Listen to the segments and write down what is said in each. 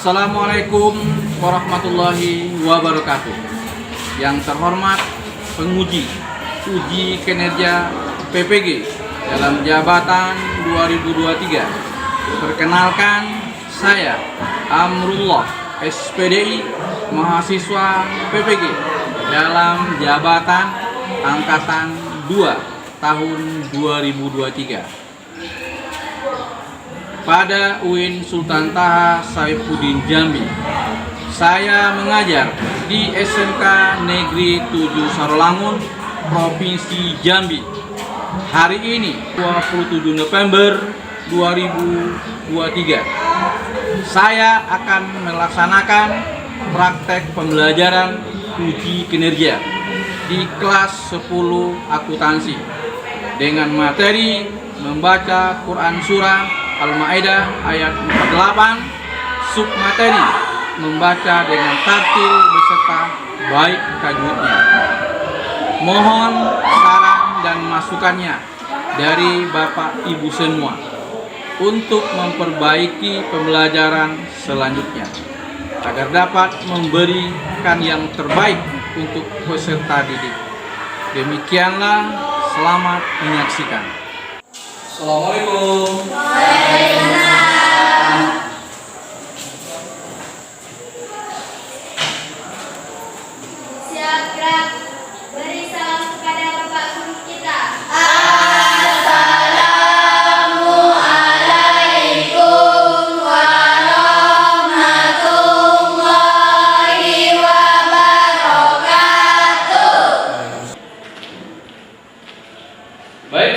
Assalamualaikum warahmatullahi wabarakatuh. Yang terhormat penguji uji kinerja PPG dalam jabatan 2023. Perkenalkan, saya Amrullah, SPDI, mahasiswa PPG dalam jabatan angkatan 2 tahun 2023. Pada UIN Sultan Taha Saifuddin Jambi, saya mengajar di SMK Negeri 7 Sarolangun, Provinsi Jambi. Hari ini 27 November 2023. Saya akan melaksanakan praktek pembelajaran uji kinerja di kelas 10 akuntansi dengan materi membaca Quran Surah Al-Maidah ayat 48, submateri membaca dengan tartil beserta baik tajwidnya. Mohon saran dan masukannya dari Bapak Ibu semua untuk memperbaiki pembelajaran selanjutnya agar dapat memberikan yang terbaik untuk peserta didik. Demikianlah, selamat menyaksikan. Assalamualaikum. Siap gerak. Beri salam kepada Bapak Guru kita. Assalamualaikum warahmatullahi wabarakatuh. Baik,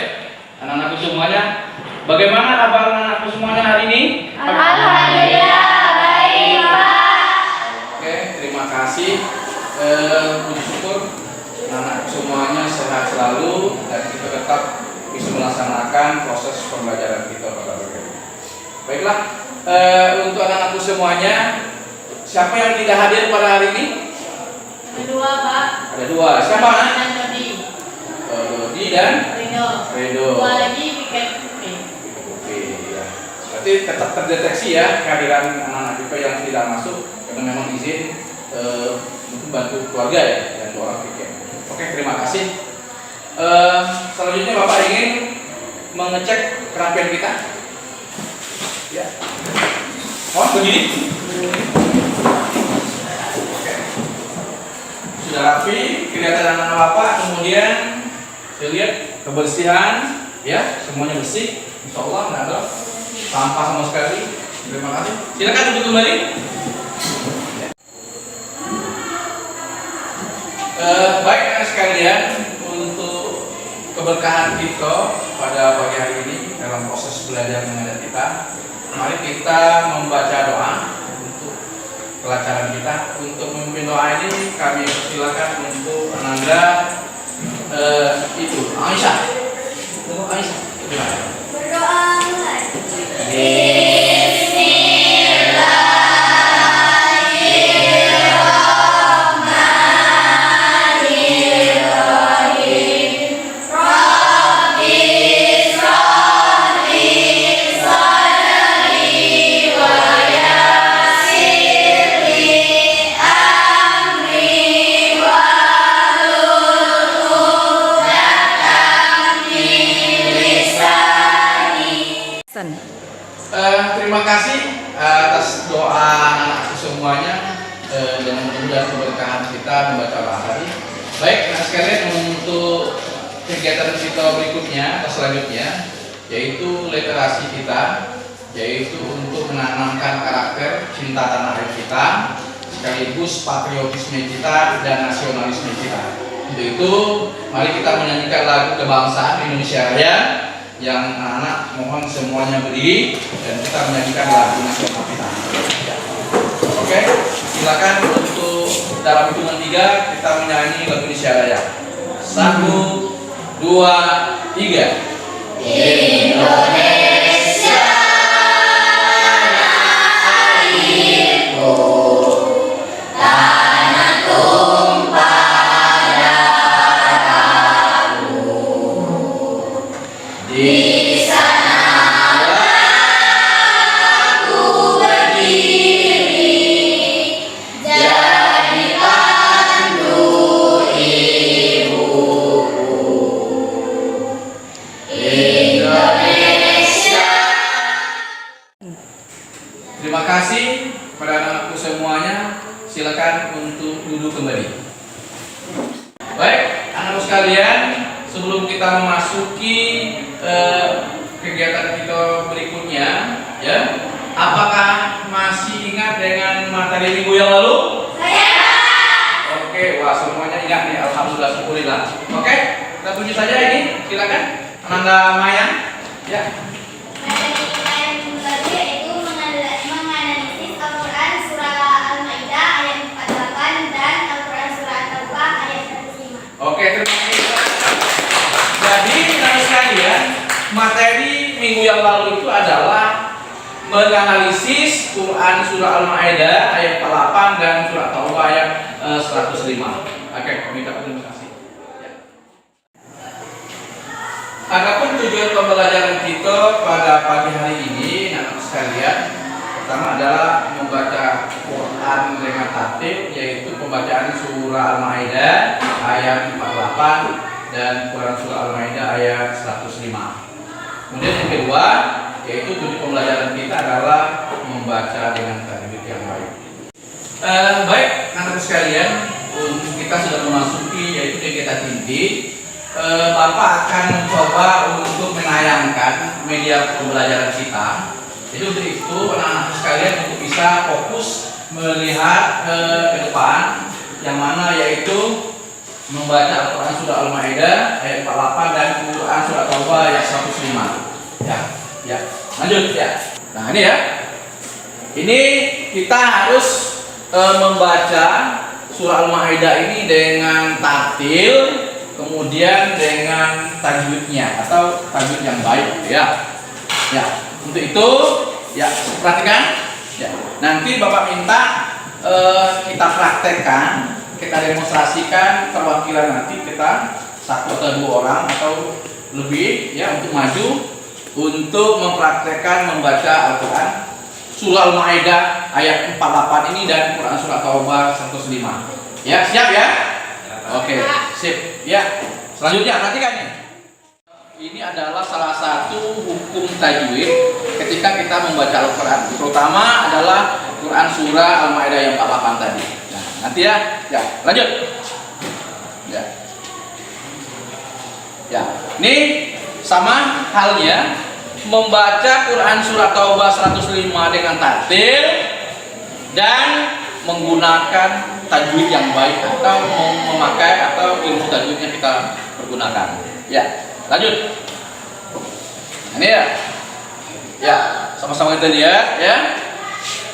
anak-anakku semuanya, bagaimana kabar anak-anakku semuanya hari ini? Alhamdulillah baik, Pak. Oke, terima kasih. Puji syukur anak-anakku semuanya sehat selalu dan kita tetap bisa melaksanakan proses pembelajaran kita pada hari ini. Baiklah, untuk anak-anakku semuanya, siapa yang tidak hadir pada hari ini? Kedua, Pak. Ada dua. Siapa? Dan Dodi. Dodi dan Redo. Dua lagi Piket. Oke, ya. Berarti tetap terdeteksi ya kehadiran anak-anak kita yang tidak masuk karena memang izin untuk bantu keluarga ya, dan orang pikir. Oke, terima kasih. Selanjutnya Bapak ingin mengecek kerapian kita. Ya. Oh, begini. Oke. Sudah rapi, kelihatan anak Bapak. Kemudian saya lihat kebersihan, ya, semuanya bersih. Insya Allah nggak ada sampah sama sekali. Terima kasih. Silakan duduk kembali. Baik anak sekalian, untuk keberkahan kita pada pagi hari ini dalam proses belajar mengajar kita, mari kita membaca doa untuk kelancaran kita. Untuk memimpin doa ini kami persilakan untuk Ananda itu Aisyah. Aisyah, gimana? Berdoa mulai. Terima kasih atas doa anak-anakku semuanya, dan mudah-mudahan keberkahan kita membaca doa tadi. Baik anak sekalian, untuk kegiatan kita berikutnya atau selanjutnya yaitu literasi kita, yaitu untuk menanamkan karakter cinta tanah air kita sekaligus patriotisme kita dan nasionalisme kita. Untuk itu mari kita menyanyikan lagu kebangsaan Indonesia Raya. Yang anak-anak mohon semuanya berdiri dan kita menyanyikan lagu nasional kita. Oke, silakan untuk dalam hitungan 3 kita menyanyi lagu Indonesia Raya. 1, 2, 3. Indonesia airku, tanah tumpah darahku. Di sana aku berdiri sekalian, sebelum kita memasuki kegiatan kita berikutnya, ya, apakah masih ingat dengan materi minggu yang lalu? Saya. Oke, wah semuanya ingat nih, alhamdulillah, syukurillah. Oke, kita tuju saja ini, silakan. Ananda Maya, ya. Materi kita yang minggu lalu yaitu menganalisis Al-Quran surah Al-Maidah ayat 48 dan Al-Quran surah At-Taubah ayat 105. Oke, terima kasih. Jadi, teman sekalian, materi minggu yang lalu itu adalah menganalisis Quran surah Al-Maidah ayat 48 dan surah At-Taubah ayat 105. Oke, minta terima kasih. Ya. Adapun tujuan pembelajaran kita pada pagi hari ini, anak sekalian, pertama adalah membaca Quran dengan tartil, yaitu pembacaan surah Al-Maidah ayat 48 dan Quran surah Al-Maidah ayat 105. Kemudian yang kedua, yaitu tujuan pembelajaran kita adalah membaca dengan tajwid yang baik. Baik, anak sekalian, kita sudah memasuki yaitu kegiatan inti. Bapak akan mencoba untuk menayangkan media pembelajaran kita. Jadi untuk itu anak-anak sekalian untuk bisa fokus melihat ke depan, yang mana yaitu membaca Al-Quran surah Al-Maidah ayat 48 dan Quran surah At-Taubah ayat 105. Ya, lanjut ya. Nah ini ya, ini kita harus membaca surah Al-Maidah ini dengan tartil, kemudian dengan tajwidnya atau tajwid yang baik ya. Ya, untuk itu ya perhatikan ya. Nanti Bapak minta kita praktekkan, kita demonstrasikan perwakilan nanti kita satu atau dua orang atau lebih ya untuk maju untuk mempraktekkan membaca Al-Quran surah Al-Maidah ayat 48 ini dan Quran surah Taubah 105. Ya, siap ya? Oke, sip. Ya. Selanjutnya perhatikan nih. Ini adalah salah satu hukum tajwid ketika kita membaca Al-Quran. Terutama adalah Quran surah Al-Maidah yang 48 tadi. Nah, nanti ya. Ya, lanjut. Ya. Ya. Ini sama halnya membaca Quran surah Taubah 105 dengan tartil dan menggunakan tajwid yang baik atau memakai atau ilmu tajwidnya kita pergunakan. Ya, lanjut. Ini ya. Ya, sama-sama kita lihat ya.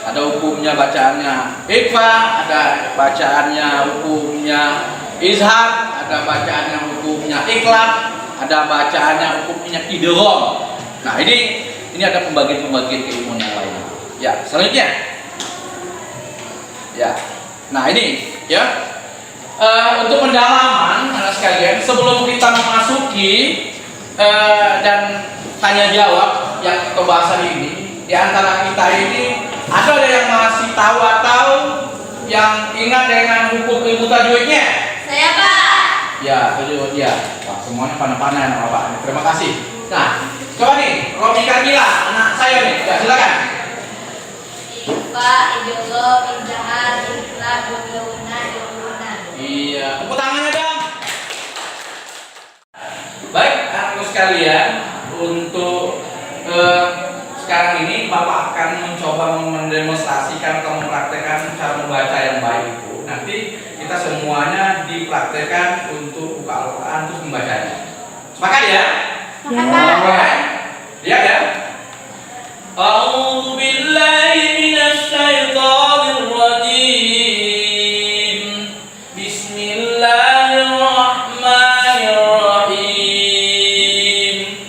Ada hukumnya bacaannya ikhfa, ada bacaannya hukumnya izhar, ada bacaannya hukumnya ikhlas, ada bacaannya hukumnya idgham. Nah, ini ada pembagian-pembagian keilmuan yang lain. Ya, selanjutnya. Ya. Nah, ini ya. Untuk pendalaman anak sekalian, sebelum kita memasuki dan tanya jawab yang kita bahas hari ini, di antara kita ini ada yang masih tahu atau yang ingat dengan hukum ilmu tajwidnya? Saya, Pak. Ya, tajwid ya. Wah, semuanya pandai-pandai anak Bapak. Terima kasih. Nah, coba nih, Romi Kamila, anak saya nih, ya silakan. Ikhfa, idgham, izhar, ikhlas, guna. Iya, tepuk tangannya dong. Baik, anak sekalian, untuk sekarang ini Bapak akan mencoba mendemonstrasikan atau mempraktekkan cara membaca yang baik itu. Nanti kita semuanya dipraktekkan untuk buka Al-Quran terus membacanya. Sepakat ya? Sepakat. Lihat ya. A'udzu billahi minasy syaithanir rajim. Bismillahirrahmanirrahim.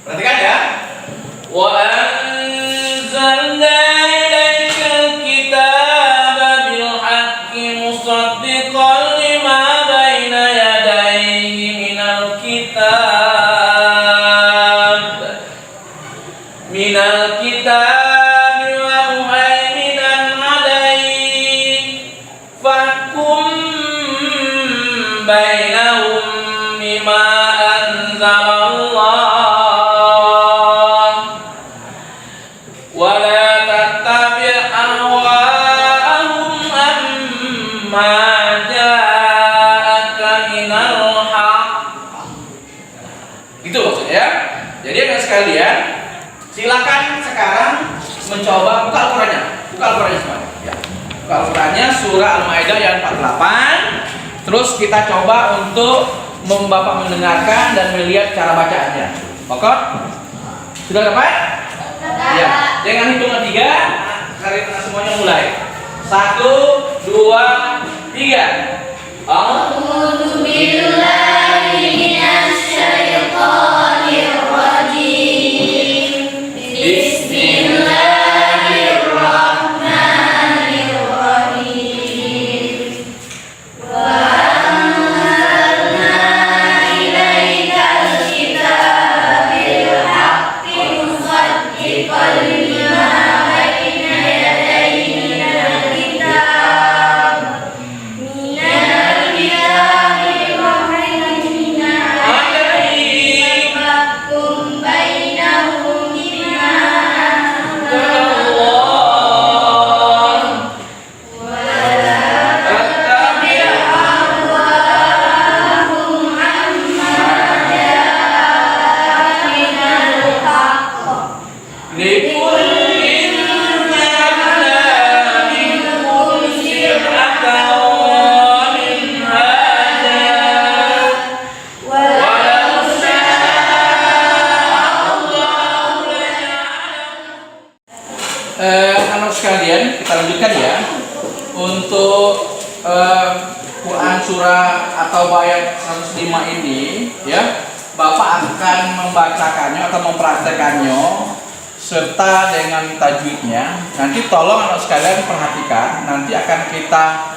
Perhatikan ya. Wa anzalna ilaikal kitaba bil haqqi musaddiqan lima baina yadayhi minal kitab wa muhaiminan alaihi fahkum bainahum bima anzalallah wa la tattabi' ahwa'ahum amma ja'aka minal haqq Gitu maksudnya ya. Jadi anak sekalian, silakan sekarang mencoba buka Al-Qur'annya. Buka Al-Qur'annya semuanya. Ya. Buka Al-Qur'annya surah Al-Maidah ayat 48. Terus kita coba untuk Bapak mendengarkan dan melihat cara bacaannya. Oke? Sudah dapat? Ya. Dengan hitungan 3, kalian semuanya mulai. 1, 2, 3. A'udzu billahi minasy syaithanir rajim. Bismillahirrahmanirrahim. Wa anzalna ilaikal kitaba bil haqqi musaddiqan lima baina yadayhi minal kitab. Anak sekalian, kita lanjutkan ya. Untuk Quran surah atau ayat 105 ini ya, Bapak akan membacakannya atau mempraktekannya serta dengan tajwidnya. Nanti tolong anak sekalian perhatikan, nanti akan kita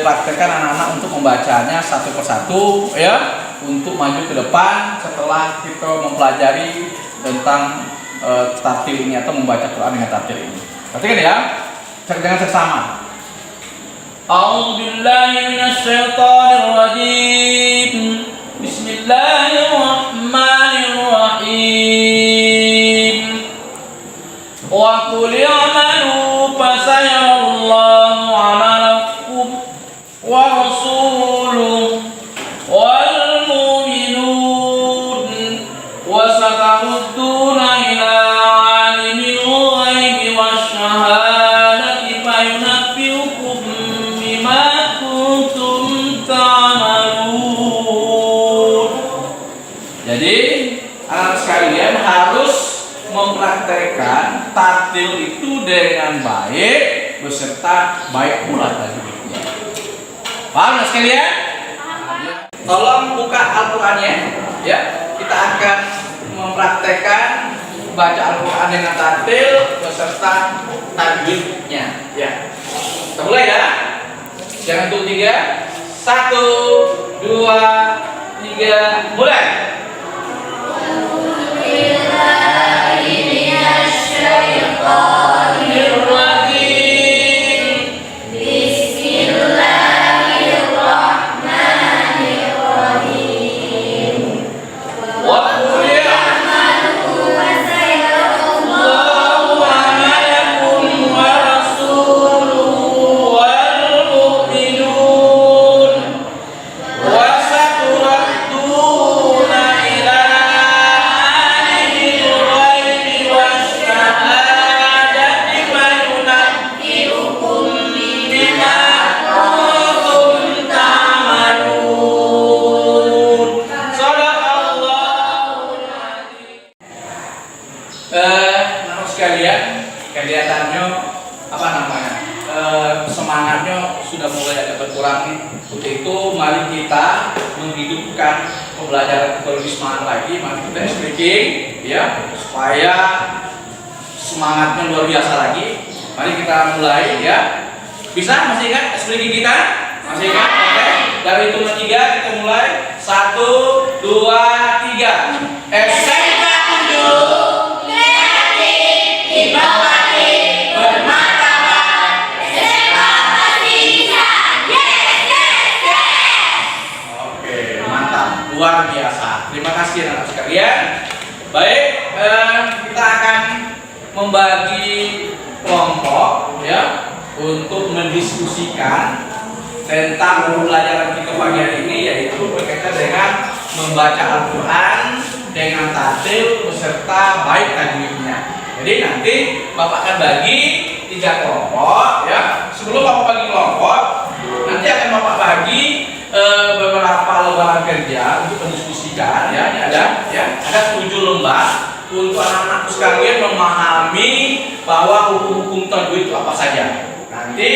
praktekkan anak-anak untuk membacanya satu persatu ya, untuk maju ke depan setelah kita mempelajari tentang tartil ini atau membaca Quran dengan tartil ini. Perhatikan ya, dengan seksama. A'udzu billahi minasy syaithanir rajim. Bismillahirrahmanirrahim. Wa qul i'malu fasayarallahu 'amalakum wa rasuluhu wal mu'minun wa satarudduna ila 'alimil ghaibi wasyahadati fayunabbi'ukum bima kuntum ta'malun. Jadi anak sekalian harus mempraktekkan tartil itu dengan baik beserta baik pula tajwidnya. Paham anak sekalian? Tolong buka Al-Qur'annya ya. Kita akan mempraktekkan baca Al-Qur'an dengan tartil beserta tajwidnya ya. Kita mulai ya. Jangan tunggu 3. 1, 2, 3, mulai. Anak sekalian, kelihatannya apa namanya semangatnya sudah mulai agak berkurang nih. Untuk itu mari kita menghidupkan pembelajaran lebih semangat lagi. Mari kita speaking ya, supaya semangatnya luar biasa lagi. Mari kita mulai ya. Bisa? Masih ingat speaking kita? Masih ingat? Oke. Dari hitungan 3 kita mulai. 1, 2, 3. SMK Unjuk kreatif, inovatif, bermartabat, SMA pasti bisa. Yes, yes, yes. Oke, mantap, luar biasa. Terima kasih anak sekalian. Baik, kita akan membagi kelompok ya untuk mendiskusikan tentang pembelajaran kita pagi hari ini, yaitu berkaitan dengan membaca Al-Quran dengan tartil beserta baik tajwidnya. Jadi nanti Bapak akan bagi 3 kelompok ya. Sebelum Bapak bagi kelompok, nanti akan Bapak bagi beberapa lembaran kerja untuk mendiskusikan ya. Ini ada 7 lembar untuk anak-anakku sekalian memahami bahwa hukum-hukum tajwid itu apa saja. Nanti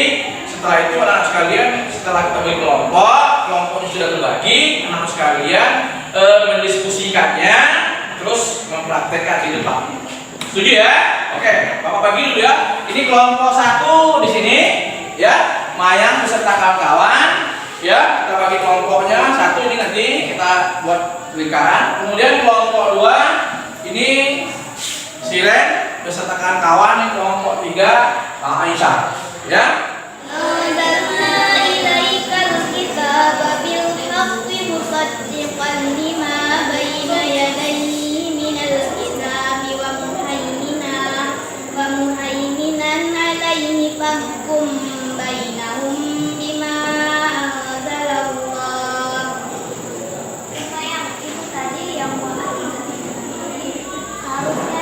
setelah itu anak-anak sekalian, setelah kita bagi kelompoknya sudah terbagi, anak-anak sekalian mendiskusikannya, terus mempraktekkan di depan. Setuju ya? Oke, Bapak bagi dulu ya. Ini kelompok 1 di sini, ya, Mayang beserta kawan-kawan, ya. Kita bagi kelompoknya 1 ini nanti kita buat lingkaran. Kemudian kelompok 2 ini Siren beserta kawan-kawan. Ini kelompok 3 Bang Aisyah, ya. أنزلنا إليك الكتاب بالحق مصدقا لما بين يديه من الكتاب ومهيمنا عليه فاحكم بينهم بما أنزل الله. Yang itu tadi yang harusnya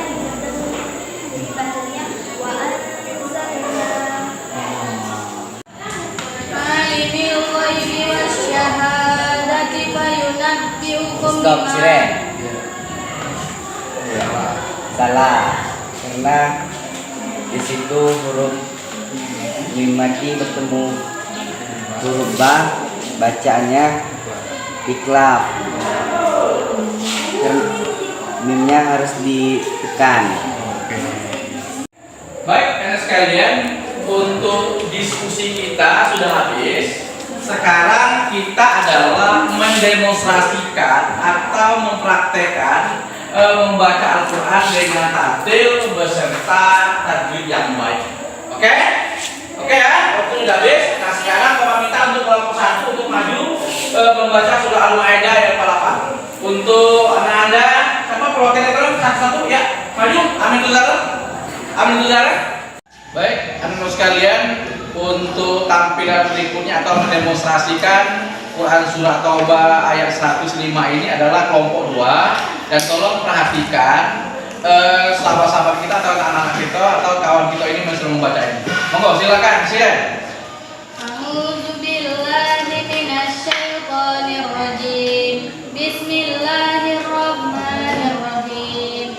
dibacanya wa anzalna. Stop, Siren. Salah, karena di situ huruf mimati bertemu huruf ba, bacaannya iklab. Mimnya harus ditekan. Baik, anak sekalian, untuk diskusi kita sudah habis. Sekarang kita adalah mendemonstrasikan atau mempraktekkan membaca Al-Quran dengan tartil beserta tajwid yang baik. Oke? Oke ya, waktu sudah habis. Nah sekarang Bapak minta untuk kelompok 1 untuk maju membaca surah Al-Maidah ayat 8. Untuk anak-anda, siapa perwakilan kalau satu-satu ya, maju. Amin Tuzara. Amin Tuzara. Baik, anak-anak sekalian, untuk tampilan berikutnya atau mendemonstrasikan Quran Surah Taubah ayat 105 ini adalah kelompok 2. Dan tolong perhatikan sahabat-sahabat kita atau anak-anak kita atau kawan kita ini masih membaca ini. Monggo silakan, Siren. A'udzu billahi minasyaitonir rajim. Bismillahirrahmanirrahim.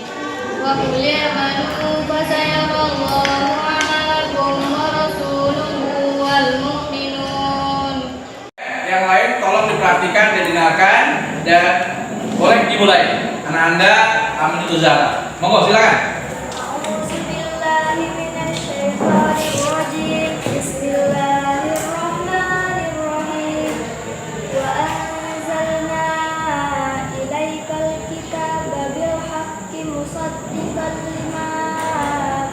Wa qul ya'malu fa sayarallahu 'amalakum wa rasuluhu wal mu'minun. Yang lain tolong diperhatikan dan dengarkan dan boleh dimulai. Anak Anda Amin Tuzara. Monggo silakan. A'udzu billahi minasyaitonir rajim. Bismillahirrahmanirrahim. Wa anzalna ilaikal kitaba bil haqqi musaddiqan lima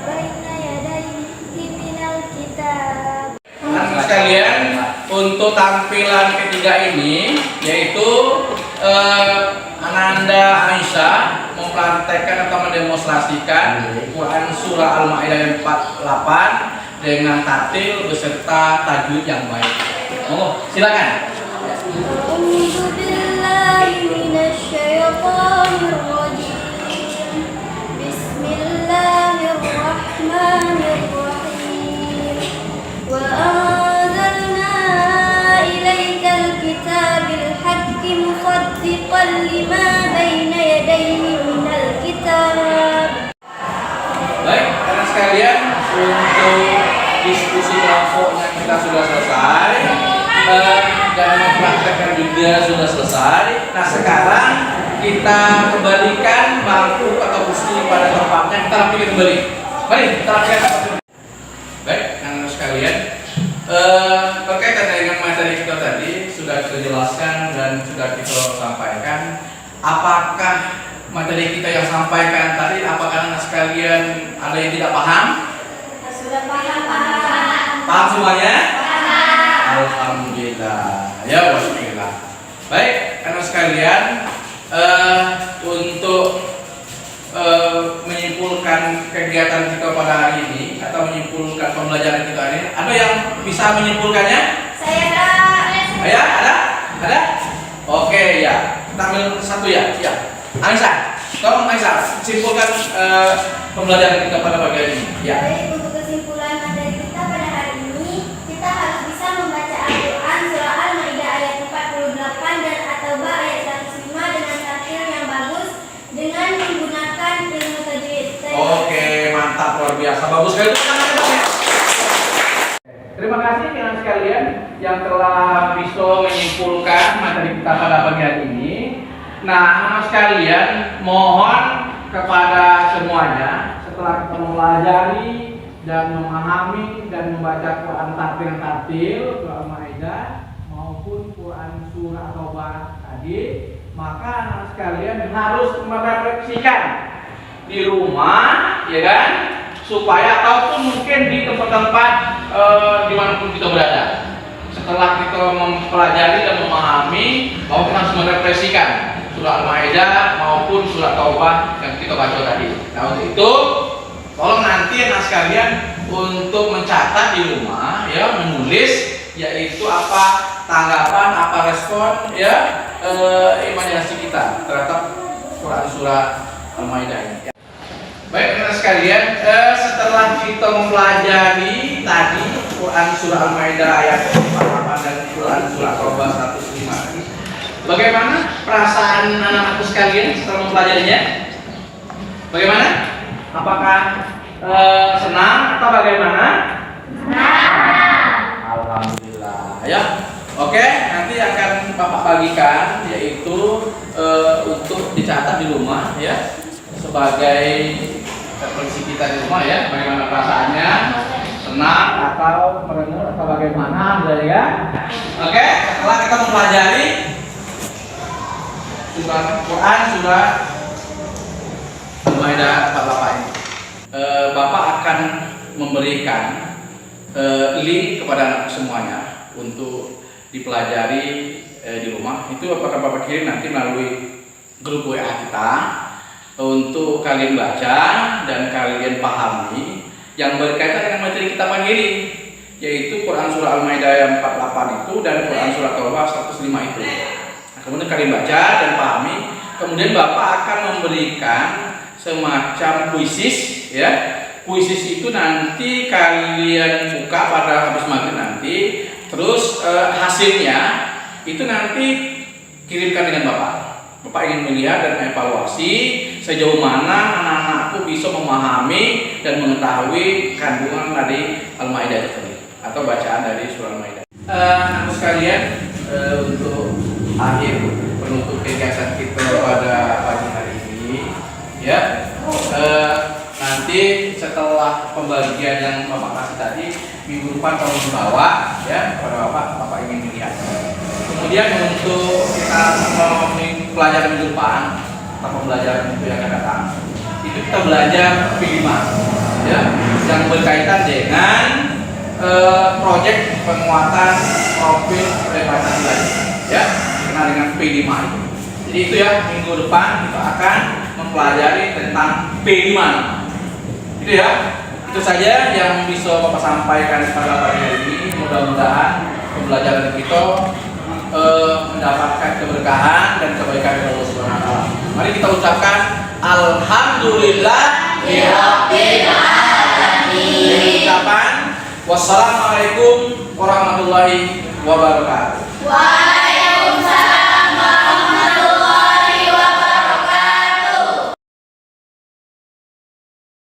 baina yadayhi minal kitab. Anak sekalian, untuk tampilan ketiga ini yaitu Ananda Aisyah mempraktekkan atau mendemonstrasikan Quran Surah Al-Maidah 48 dengan tartil beserta tajwid yang baik. Monggo, silakan. A'udzu billahi minasyaitonir rajim. Bismillahirrahmanirrahim. Wa anzalna ilaikal kitaba bil haqqi musaddiqan lima baina yadayhi minal kitab. Baik, anak sekalian, untuk diskusi kelompoknya kita sudah selesai dan mempraktekkan juga sudah selesai. Nah sekarang kita kembalikan bangku atau kursi pada tempatnya. Kita rapikan kembali. Mari kita rapikan kembali. Baik, anak sekalian, berkaitan dengan materi kita tadi sudah kita jelaskan dan sudah kita sampaikan. Apakah materi kita yang sampaikan tadi, apakah anak sekalian ada yang tidak paham? Sudah paham. Paham semuanya? Paham. Alhamdulillah. Ya, bismillah. Baik, anak sekalian, untuk menyimpulkan kegiatan kita pada hari ini atau menyimpulkan pembelajaran kita hari ini, ada yang bisa menyimpulkannya? Saya ada. Ya, ada? Ada? Oke, ya. Kita ambil satu ya. Ya. Aisyah, tolong Aisyah simpulkan pembelajaran kita pada pagi ini. Ya. Baik, untuk kesimpulan materi kita pada hari ini, kita harus bisa membaca Al-Quran surah Al-Maidah ayat 48 dan At-Taubah ayat 105 dengan tartil yang bagus dengan menggunakan ilmu tajwid. Oke, mantap, luar biasa, bagus sekali. Terima kasih teman sekalian yang telah bisa menyimpulkan materi kita pada pagi hari ini. Nah, sekalian mohon kepada semuanya setelah kita mempelajari dan memahami dan membaca Quran tartil surah Al-Maidah maupun Quran surah Taubah tadi, maka anak sekalian harus merefleksikan di rumah, ya kan, supaya ataupun mungkin di tempat-tempat dimanapun kita berada. Setelah kita mempelajari dan memahami, bahwa kita harus merefleksikan surah Al-Maidah maupun surah Taubah yang kita baca tadi. Nah, untuk itu tolong nanti anak sekalian untuk mencatat di rumah, ya, menulis yaitu apa tanggapan, apa respon, ya, imajinasi kita terhadap Quran surah Al-Maidah ini. Baik anak sekalian, setelah kita mempelajari tadi Quran surah Al-Maidah ayat 48 dan Quran surah Taubah 105, bagaimana perasaan anak-anakku sekalian setelah mempelajarinya? Bagaimana? Apakah senang atau bagaimana? Senang. Alhamdulillah. Ya. Oke, nanti akan Bapak bagikan yaitu untuk dicatat di rumah, ya, sebagai refleksi kita di rumah, ya. Bagaimana perasaannya? Senang atau merenung atau bagaimana? Ya. Oke, setelah kita mempelajari surah Quran surah Al-Maidah 48 ini, Bapak akan memberikan link kepada anak semuanya untuk dipelajari di rumah. Itu akan Bapak kirim nanti melalui grup WA kita untuk kalian baca dan kalian pahami yang berkaitan dengan materi kita pagi ini, yaitu Quran surah Al-Maidah yang 48 itu dan Quran surah Taubah 105 itu. Kemudian kalian baca dan pahami, kemudian Bapak akan memberikan semacam kuisis, ya. Kuisis itu nanti kalian buka pada habis maghrib nanti, terus hasilnya itu nanti kirimkan dengan Bapak. Bapak ingin melihat dan evaluasi sejauh mana anak-anakku bisa memahami dan mengetahui kandungan dari Al-Maidah tersebut atau bacaan dari surah Al-Maidah. Anak sekalian, untuk akhir penutup kegiatan kita pada pagi hari ini, ya, nanti setelah pembagian yang Bapak kasih tadi minggu depan kalau dibawa, ya, kepada Bapak ingin melihat. Kemudian untuk kita pelajaran minggu depan atau pembelajaran itu yang akan datang, itu kita belajar P5, ya, yang berkaitan dengan proyek penguatan profil revitalisasi lagi, ya, dikenal dengan P5 itu. Jadi itu ya, minggu depan kita akan mempelajari tentang P5. Itu ya, itu saja yang bisa Bapak sampaikan pada pagi hari ini. Mudah-mudahan pembelajaran kita mendapatkan keberkahan dan kebaikan dari Allah Subhanahu wa taala. Mari kita ucapkan alhamdulillah rabbil alamin. Ucapan wassalamualaikum warahmatullahi wabarakatuh.